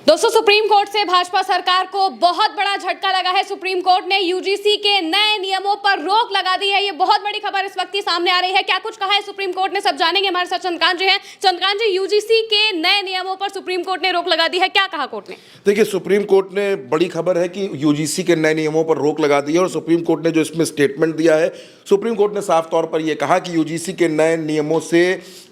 दोस्तों, supreme court से भाजपा सरकार को बहुत बड़ा झटका लगा है। सुप्रीम कोर्ट ने यूजीसी के नए नियमों पर रोक लगा दी है। ये बहुत बड़ी खबर इस वक्त की सामने आ रही है। क्या कुछ कहा है सुप्रीम कोर्ट ने, सब जानेंगे। हमारे साथ चंद्रकांत जी हैं। चंद्रकांत जी, यूजीसी के नए नियमों पर सुप्रीम कोर्ट ने रोक लगा दी है, क्या कहा कोर्ट ने? देखिए, सुप्रीम कोर्ट ने बड़ी खबर है कि यूजीसी के नए नियमों पर रोक लगा दी है और सुप्रीम कोर्ट ने जो इसमें स्टेटमेंट दिया है, सुप्रीम कोर्ट ने साफ तौर पर यह कहा कि यूजीसी के नए नियमों से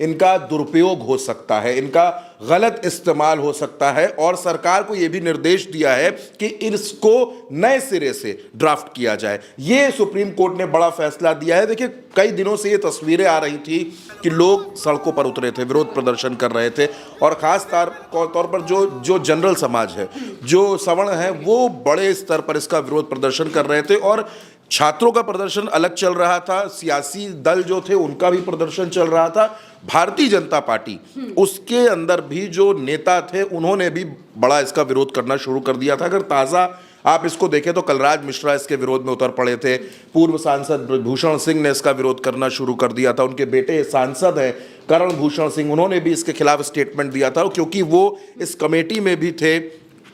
इनका दुरुपयोग हो सकता है, इनका गलत इस्तेमाल हो सकता है और सरकार को यह भी निर्देश दिया है कि इसको नए सिरे से ड्राफ्ट किया जाए। यह सुप्रीम कोर्ट ने बड़ा फैसला दिया है। देखिए, कई दिनों से ये तस्वीरें आ रही थी कि लोग सड़कों पर उतरे थे, विरोध प्रदर्शन कर रहे थे और खास तौर पर जो जनरल समाज है, जो सवर्ण है, वो बड़े स्तर पर इसका विरोध प्रदर्शन कर रहे थे और छात्रों का प्रदर्शन अलग चल रहा था, सियासी दल जो थे उनका भी प्रदर्शन चल रहा था। भारतीय जनता पार्टी, उसके अंदर भी जो नेता थे उन्होंने भी बड़ा इसका विरोध करना शुरू कर दिया था। अगर ताज़ा आप इसको देखें तो कलराज मिश्रा इसके विरोध में उतर पड़े थे, पूर्व सांसद भूषण सिंह ने इसका विरोध करना शुरू कर दिया था, उनके बेटे सांसद हैं करण भूषण सिंह, उन्होंने भी इसके खिलाफ स्टेटमेंट दिया था क्योंकि वो इस कमेटी में भी थे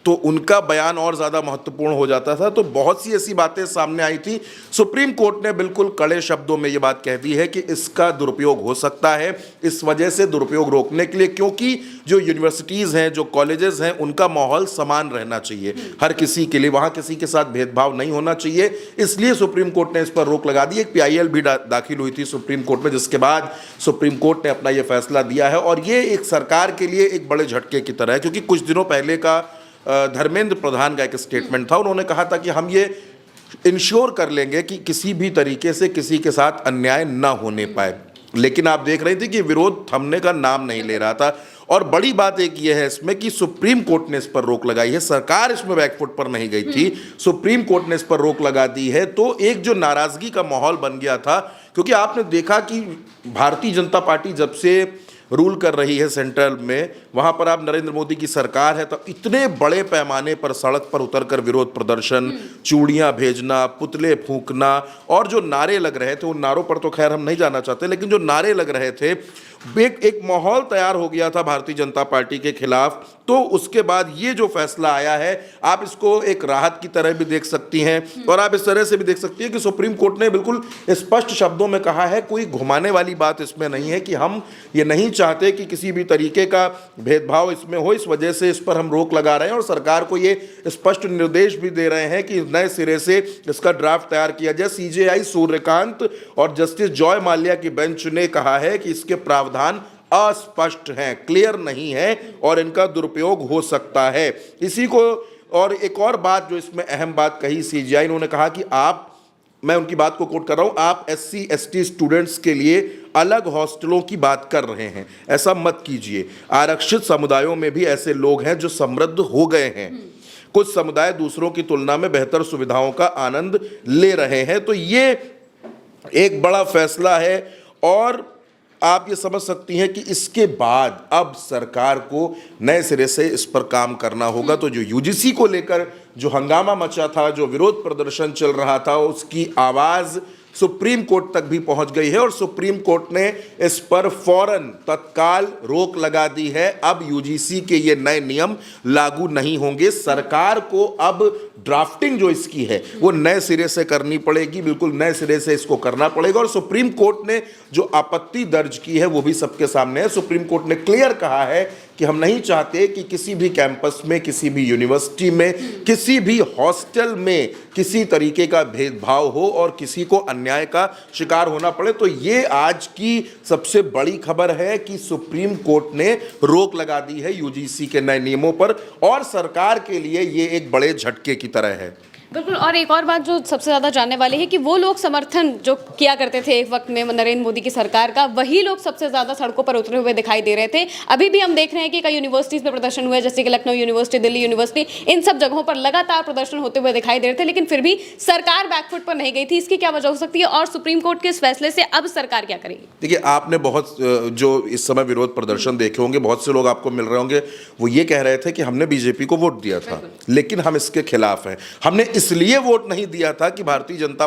तो उनका बयान और ज़्यादा महत्वपूर्ण हो जाता था। तो बहुत सी ऐसी बातें सामने आई थी। सुप्रीम कोर्ट ने बिल्कुल कड़े शब्दों में ये बात कह दी है कि इसका दुरुपयोग हो सकता है। इस वजह से दुरुपयोग रोकने के लिए, क्योंकि जो यूनिवर्सिटीज़ हैं, जो कॉलेजेस हैं, उनका माहौल समान रहना चाहिए हर किसी के लिए, वहाँ किसी के साथ भेदभाव नहीं होना चाहिए, इसलिए सुप्रीम कोर्ट ने इस पर रोक लगा दी। एक PIL भी दाखिल हुई थी सुप्रीम कोर्ट में, जिसके बाद सुप्रीम कोर्ट ने अपना ये फैसला दिया है और ये एक सरकार के लिए एक बड़े झटके की तरह है, क्योंकि कुछ दिनों पहले का धर्मेंद्र प्रधान का एक स्टेटमेंट था। उन्होंने कहा था कि हम ये इंश्योर कर लेंगे कि किसी भी तरीके से किसी के साथ अन्याय ना होने पाए, लेकिन आप देख रहे थे कि विरोध थमने का नाम नहीं ले रहा था। और बड़ी बात एक ये है इसमें कि सुप्रीम कोर्ट ने इस पर रोक लगाई है, सरकार इसमें बैकफुट पर नहीं गई थी, सुप्रीम कोर्ट ने इस पर रोक लगा दी है। तो एक जो नाराजगी का माहौल बन गया था, क्योंकि आपने देखा कि भारतीय जनता पार्टी जब से रूल कर रही है सेंट्रल में, वहाँ पर आप नरेंद्र मोदी की सरकार है, तो इतने बड़े पैमाने पर सड़क पर उतरकर विरोध प्रदर्शन, चूड़ियाँ भेजना, पुतले फूंकना और जो नारे लग रहे थे, उन नारों पर तो खैर हम नहीं जाना चाहते, लेकिन जो नारे लग रहे थे, एक माहौल तैयार हो गया था भारतीय जनता पार्टी के खिलाफ। तो उसके बाद ये जो फैसला आया है, आप इसको एक राहत की तरह भी देख सकती हैं और आप इस तरह से भी देख सकती हैं कि सुप्रीम कोर्ट ने बिल्कुल स्पष्ट शब्दों में कहा है, कोई घुमाने वाली बात इसमें नहीं है कि हम ये नहीं चाहते कि किसी भी तरीके का भेदभाव इसमें हो, इस वजह से इस पर हम रोक लगा रहे हैं और सरकार को ये स्पष्ट निर्देश भी दे रहे हैं कि नए सिरे से इसका ड्राफ्ट तैयार किया जाए। CJI सूर्यकांत और जस्टिस जॉय माल्या की बेंच ने कहा है कि इसके प्रावधान अस्पष्ट हैं, क्लियर नहीं है और इनका दुरुपयोग हो सकता है। इसी को और एक और बात जो इसमें अहम बात कही CJI, इन्होंने कहा कि मैं उनकी बात को कोट कर रहा हूं, आप SC ST स्टूडेंट्स के लिए अलग हॉस्टलों की बात कर रहे हैं, ऐसा मत कीजिए। आरक्षित समुदायों में भी ऐसे लोग हैं जो समृद्ध हो गए हैं, कुछ समुदाय दूसरों की तुलना में बेहतर सुविधाओं का आनंद ले रहे हैं। तो ये एक बड़ा फैसला है और आप ये समझ सकती हैं कि इसके बाद अब सरकार को नए सिरे से इस पर काम करना होगा। तो जो UGC को लेकर जो हंगामा मचा था, जो विरोध प्रदर्शन चल रहा था, उसकी आवाज़ सुप्रीम कोर्ट तक भी पहुंच गई है और सुप्रीम कोर्ट ने इस पर फौरन तत्काल रोक लगा दी है। अब UGC के ये नए नियम लागू नहीं होंगे। सरकार को अब ड्राफ्टिंग जो इसकी है वो नए सिरे से करनी पड़ेगी, बिल्कुल नए सिरे से इसको करना पड़ेगा। और सुप्रीम कोर्ट ने जो आपत्ति दर्ज की है वो भी सबके सामने है। सुप्रीम कोर्ट ने क्लियर कहा है कि हम नहीं चाहते कि किसी भी कैंपस में, किसी भी यूनिवर्सिटी में, किसी भी हॉस्टल में किसी तरीके का भेदभाव हो और किसी को अन्याय का शिकार होना पड़े। तो ये आज की सबसे बड़ी खबर है कि सुप्रीम कोर्ट ने रोक लगा दी है UGC के नए नियमों पर और सरकार के लिए ये एक बड़े झटके की तरह है। बिल्कुल। और एक और बात जो सबसे ज़्यादा जानने वाली है कि वो लोग समर्थन जो किया करते थे एक वक्त में नरेंद्र मोदी की सरकार का, वही लोग सबसे ज़्यादा सड़कों पर उतरे हुए दिखाई दे रहे थे। अभी भी हम देख रहे हैं कि कई यूनिवर्सिटीज़ में प्रदर्शन हुए, जैसे कि लखनऊ यूनिवर्सिटी, दिल्ली यूनिवर्सिटी, इन सब जगहों पर लगातार प्रदर्शन होते हुए दिखाई दे रहे थे, लेकिन फिर भी सरकार बैकफुट पर नहीं गई थी। इसकी क्या वजह हो सकती है और सुप्रीम कोर्ट के इस फैसले से अब सरकार क्या करेगी? देखिए, आपने बहुत जो इस समय विरोध प्रदर्शन देखे होंगे, बहुत से लोग आपको मिल रहे होंगे, वो ये कह रहे थे कि हमने BJP को वोट दिया था लेकिन हम इसके खिलाफ हैं। हमने इसलिए वोट नहीं दिया था कि भारतीय जनता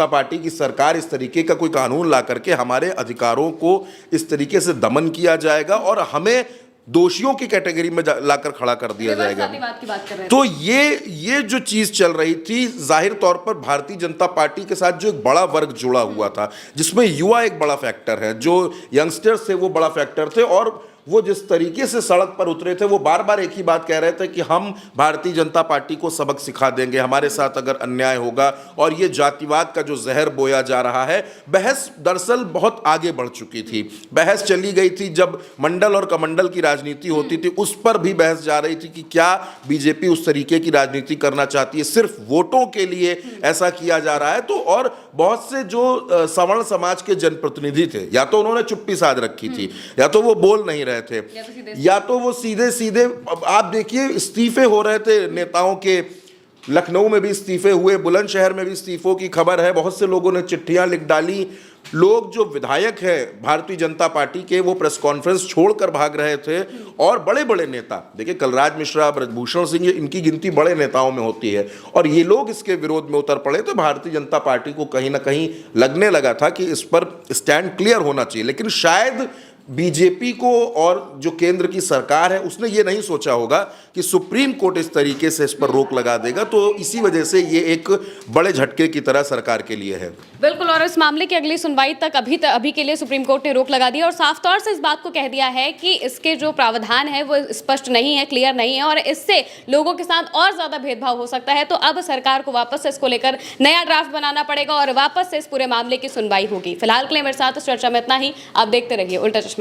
पार्टी की सरकार इस तरीके का कोई कानून ला करके हमारे अधिकारों को इस तरीके से दमन किया जाएगा और हमें दोषियों की कैटेगरी में लाकर खड़ा कर दिया जाएगा। जातिवाद की बात कर रहे हैं। तो ये जो चीज चल रही थी, जाहिर तौर पर भारतीय जनता पार्टी के साथ जो एक बड़ा वर्ग जुड़ा हुआ था, जिसमें युवा एक बड़ा फैक्टर है, जो यंगस्टर्स थे वो बड़ा फैक्टर थे, और वो जिस तरीके से सड़क पर उतरे थे, वो बार बार एक ही बात कह रहे थे कि हम भारतीय जनता पार्टी को सबक सिखा देंगे हमारे साथ अगर अन्याय होगा। और ये जातिवाद का जो जहर बोया जा रहा है, बहस दरअसल बहुत आगे बढ़ चुकी थी। बहस चली गई थी जब मंडल और कमंडल की राजनीति होती थी, उस पर भी बहस जा रही थी कि क्या बीजेपी उस तरीके की राजनीति करना चाहती है, सिर्फ वोटों के लिए ऐसा किया जा रहा है। तो और बहुत से जो सवर्ण समाज के जनप्रतिनिधि थे, या तो उन्होंने चुप्पी साध रखी थी, या तो वो बोल नहीं रहे थे, या तो वो सीधे सीधे, आप देखिए इस्तीफे हो रहे थे नेताओं के। लखनऊ में भी इस्तीफे हुए, बुलंदशहर में भी इस्तीफों की खबर है, बहुत से लोगों ने चिट्ठियां लिख डाली। लोग जो विधायक है भारतीय जनता पार्टी के, वो प्रेस कॉन्फ्रेंस छोड़कर भाग रहे थे। और बड़े बड़े नेता, देखिए कलराज मिश्रा, ब्रजभूषण सिंह, इनकी गिनती बड़े नेताओं में होती है, और ये लोग इसके विरोध में उतर पड़े। तो भारतीय जनता पार्टी को कहीं ना कहीं लगने लगा था कि इस पर स्टैंड क्लियर होना चाहिए। लेकिन शायद बीजेपी को और जो केंद्र की सरकार है, उसने ये नहीं सोचा होगा कि सुप्रीम कोर्ट इस तरीके से इस पर रोक लगा देगा। तो इसी वजह से ये एक बड़े झटके की तरह सरकार के लिए है। बिल्कुल, और इस मामले की अगली सुनवाई तक अभी के लिए सुप्रीम कोर्ट ने रोक लगा दी और साफ तौर से इस बात को कह दिया है कि इसके जो प्रावधान है वो स्पष्ट नहीं है, क्लियर नहीं है, और इससे लोगों के साथ और ज्यादा भेदभाव हो सकता है। तो अब सरकार को वापस से इसको लेकर नया ड्राफ्ट बनाना पड़ेगा और वापस से इस पूरे मामले की सुनवाई होगी। फिलहाल के लिए मेरे साथ इस चर्चा में इतना ही। आप देखते रहिए उल्टा चश्मा।